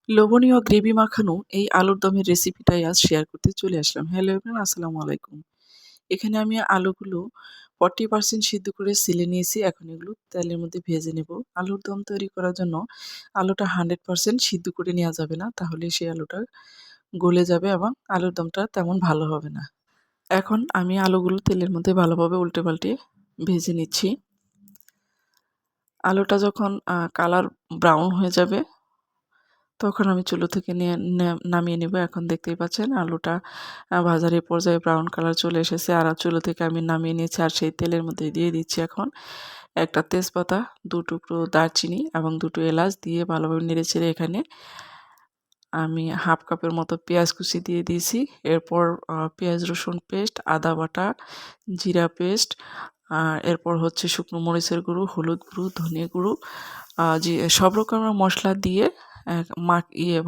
লোভনীয় গ্রেভি মাখানো এই আলুর দমের রেসিপিটাই আজ শেয়ার করতে চলে আসলাম। হ্যালো এভরিওয়ান, আসসালামু আলাইকুম। এখানে আমি আলুগুলো 40% সিদ্ধ করে ছিলে নিয়েছি। এখন এগুলো তেলের মধ্যে ভেজে নেব। আলুর দম তৈরি করার জন্য আলুটা 100% সিদ্ধ করে নেওয়া যাবে না। তাহলে সেই আলুটা গলে যাবে এবং আলুর দমটা তেমন ভালো হবে না। এখন আমি আলুগুলো তেলের মধ্যে ভালোভাবে উল্টে-পাল্টে ভেজে নিচ্ছি। আলুটা যখন কালার ব্রাউন হয়ে যাবে তখন আমি চুলো থেকে নিয়ে নামিয়ে নেব। এখন দেখতেই পাচ্ছেন আলুটা ভাজার এই পর্যায়ে ব্রাউন কালার চলে এসেছে। আর চুলো থেকে আমি নামিয়ে নিয়েছি আর সেই তেলের মধ্যে দিয়ে দিচ্ছি এখন একটা তেজপাতা, 2 টুকরো দারচিনি এবং 2 টো এলাচ দিয়ে ভালোভাবে নেড়েচেড়ে এখানে আমি হাফ কাপের মতো পেঁয়াজ কুচি দিয়ে দিয়েছি। এরপর পেঁয়াজ রসুন পেস্ট, আদা বাটা, জিরা পেস্ট, এরপর হচ্ছে শুকনো মরিচের গুঁড়ো, হলুদ গুঁড়ো, ধনে গুঁড়ো, সব রকমের মশলা দিয়ে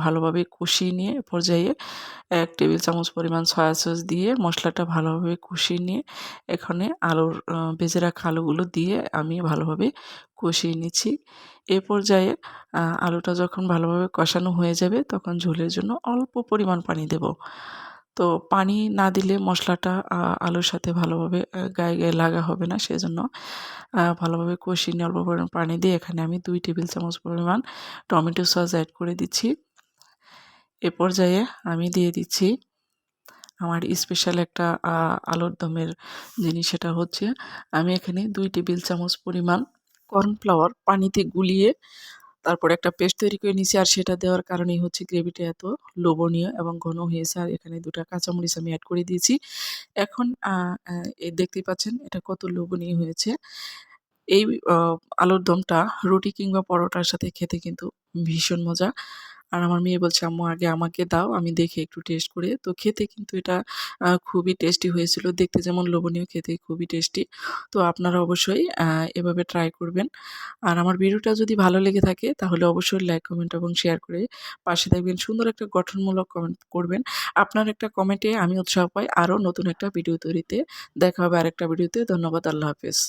ভালোভাবে কষিয়ে নিয়ে পর্যায়ে 1 টেবিল চামচ পরিমাণ সয়া সস দিয়ে মশলাটা ভালোভাবে কষিয়ে নিয়ে এখানে ভেজে রাখা আলুগুলো দিয়ে আমি ভালোভাবে কষিয়ে নিচ্ছি। এ পর্যায়ে আলুটা যখন ভালোভাবে কষানো হয়ে যাবে তখন ঝোলের জন্য অল্প পরিমাণ পানি দেব। তো পানি না দিলে মশলাটা আলুর সাথে ভালোভাবে গায়ে লাগা হবে না। সেজন্য ভালোভাবে কষিয়ে নিয়ে অল্প পরিমাণ পানি দিয়ে এখানে আমি 2 টেবিল চামচ পরিমাণ টমেটো সস অ্যাড করে দিচ্ছি। এ পর্যায়ে আমি দিয়ে দিচ্ছি আমার স্পেশাল একটা আলুর দমের জিনিস, সেটা হচ্ছে আমি এখানে 2 টেবিল চামচ পরিমাণ কর্নফ্লাওয়ার পানিতে গুলিয়ে তারপর একটা পেস্ট তৈরি করে নিয়েছি। আর সেটা দেওয়ার কারণেই হচ্ছে গ্রেভিটা এত লোভনীয় এবং ঘন হয়েছে। আর এখানে 2 টা কাঁচামরিচ আমি অ্যাড করে দিয়েছি। এখন দেখতেই পাচ্ছেন এটা কত লোভনীয় হয়েছে। এই আ আলুর দমটা রুটি কিংবা পরোটার সাথে খেতে কিন্তু ভীষণ মজা। আর আমার মেয়ে বলছে, "আম্মু আগে আমাকে দাও, আমি দেখি একটু টেস্ট করে।" তো খেতে কিন্তু এটা খুবই টেস্টি হয়েছিল। দেখতে যেমন লোভনীয়, খেতে খুবই টেস্টি। তো আপনারা অবশ্যই এভাবে ট্রাই করবেন। আর আমার ভিডিওটা যদি ভালো লেগে থাকে তাহলে অবশ্যই লাইক, কমেন্ট এবং শেয়ার করে পাশে থাকবেন। সুন্দর একটা গঠনমূলক কমেন্ট করবেন। আপনার একটা কমেন্টে আমি উৎসাহ পাই আরও নতুন একটা ভিডিও তৈরিতে। দেখা হবে আরেকটা ভিডিওতে। ধন্যবাদ। আল্লাহ হাফেজ।